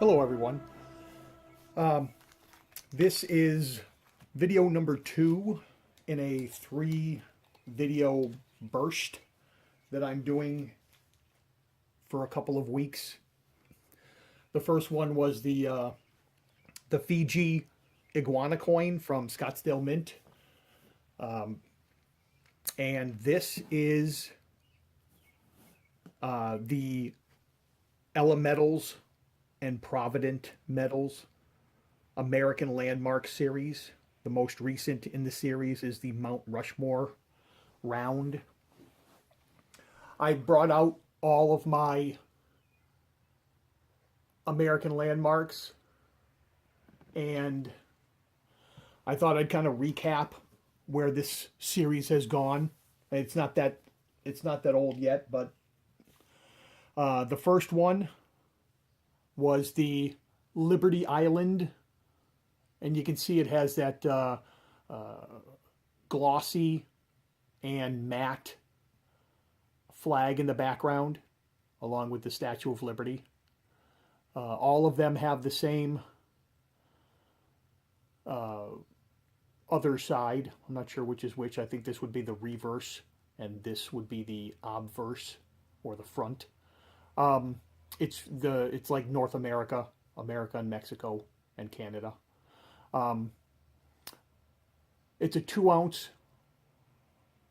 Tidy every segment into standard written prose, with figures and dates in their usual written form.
Hello, everyone. This is video number 2 in a 3 video burst that I'm doing for a couple of weeks. The first one was the Fiji iguana coin from Scottsdale Mint, and this is the Elemetals and Provident metals American Landmark series. The most recent in the series is the Mount Rushmore round. I brought out all of my American landmarks, and I thought I'd kind of recap where this series has gone. It's not that old yet, but the first one was the Liberty Island, and you can see it has that glossy and matte flag in the background, along with the Statue of Liberty. All of them have the same other side. I'm not sure which is which. I think this would be the reverse, and this would be the obverse, or the front. It's like North America, and Mexico, and Canada. It's a 2-ounce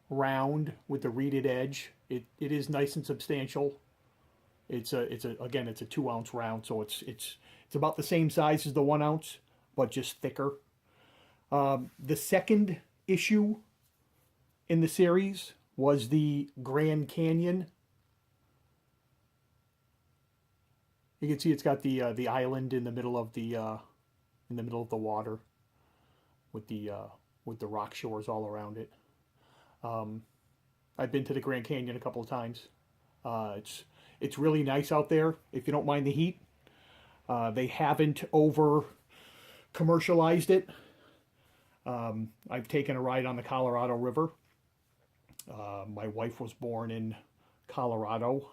round with the reeded edge. It is nice and substantial. It's a 2-ounce round, so it's about the same size as the 1 ounce, but just thicker. The second issue in the series was the Grand Canyon. You can see it's got the island in the middle of the water, with the rock shores all around it. I've been to the Grand Canyon a couple of times. It's really nice out there if you don't mind the heat. They haven't over commercialized it. I've taken a ride on the Colorado River. My wife was born in Colorado,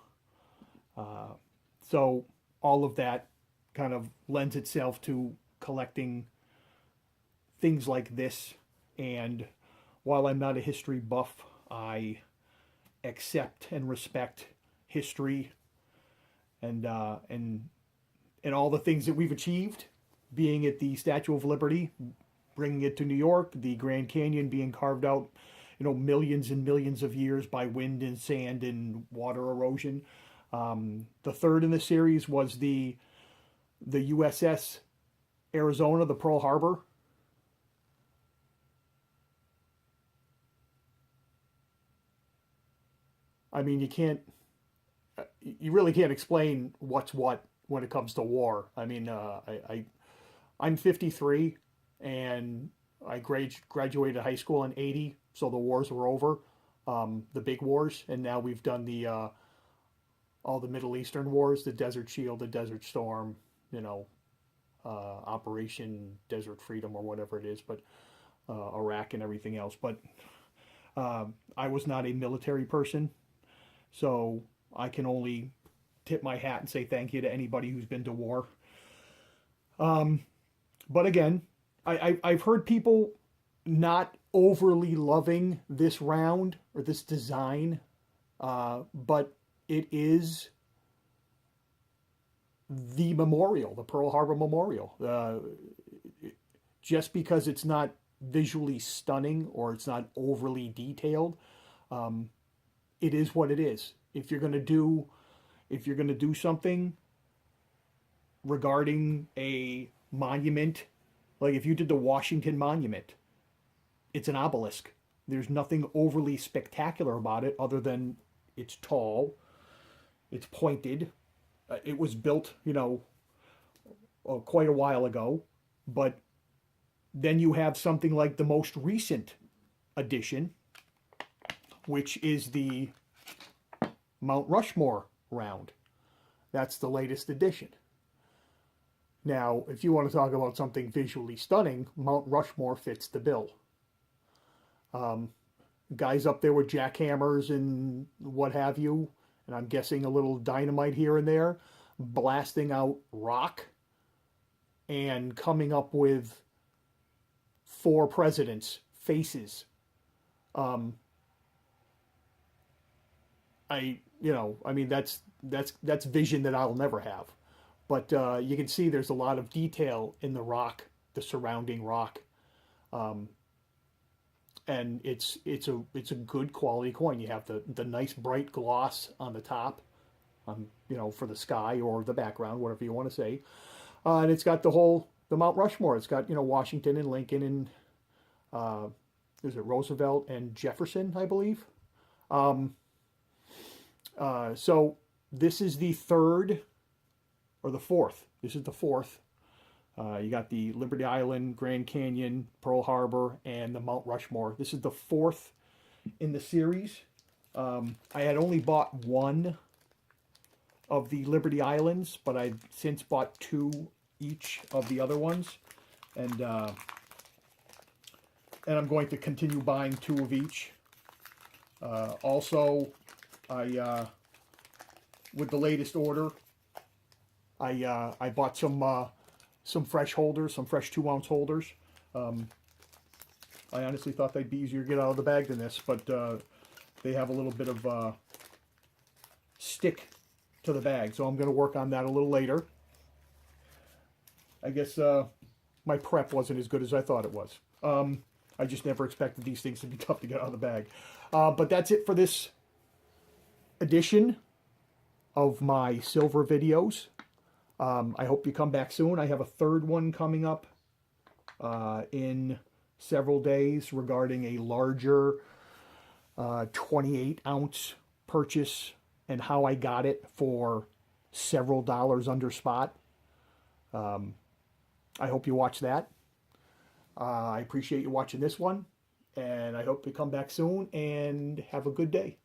so all of that kind of lends itself to collecting things like this. And while I'm not a history buff, I accept and respect history and all the things that we've achieved, being it the Statue of Liberty, bringing it to New York, the Grand Canyon being carved out, millions and millions of years by wind and sand and water erosion. The third in the series was the USS Arizona, the Pearl Harbor. I mean, you really can't explain what's what when it comes to war. I mean, I'm 53, and I graduated high school in '80, so the wars were over, the big wars, and now we've done all the Middle Eastern wars, the Desert Shield, the Desert Storm, Operation Desert Freedom, or whatever it is, but Iraq and everything else. But I was not a military person, so I can only tip my hat and say thank you to anybody who's been to war. But again, I've heard people not overly loving this round or this design, but it is the memorial, the Pearl Harbor Memorial. Just because it's not visually stunning or it's not overly detailed, it is what it is. If you're gonna do something regarding a monument, like if you did the Washington Monument, it's an obelisk. There's nothing overly spectacular about it other than it's tall, it's pointed. It was built, quite a while ago. But then you have something like the most recent addition, which is the Mount Rushmore round. That's the latest edition. Now, if you want to talk about something visually stunning, Mount Rushmore fits the bill. Guys up there with jackhammers and what have you, and I'm guessing a little dynamite here and there, blasting out rock and coming up with 4 presidents' faces. Um, I mean, that's vision that I'll never have. But you can see there's a lot of detail in the rock, the surrounding rock, um, and it's a good quality coin. You have the nice bright gloss on the top, for the sky or the background, whatever you want to say, and it's got the Mount Rushmore. It's got Washington and Lincoln and uh, is it Roosevelt and Jefferson, I believe. Um, so this is the third or the fourth. This is the fourth. You got the Liberty Island, Grand Canyon, Pearl Harbor, and the Mount Rushmore. This is the fourth in the series. I had only bought one of the Liberty Islands, but I've since bought 2 each of the other ones, and I'm going to continue buying 2 of each. Also, with the latest order, I bought some fresh holders, some fresh 2-ounce holders. I honestly thought they'd be easier to get out of the bag than this, but they have a little bit of stick to the bag, so I'm going to work on that a little later. I guess my prep wasn't as good as I thought it was. I just never expected these things to be tough to get out of the bag. But that's it for this edition of my silver videos. I hope you come back soon. I have a third one coming up in several days regarding a larger 28-ounce purchase and how I got it for several dollars under spot. I hope you watch that. I appreciate you watching this one, and I hope you come back soon and have a good day.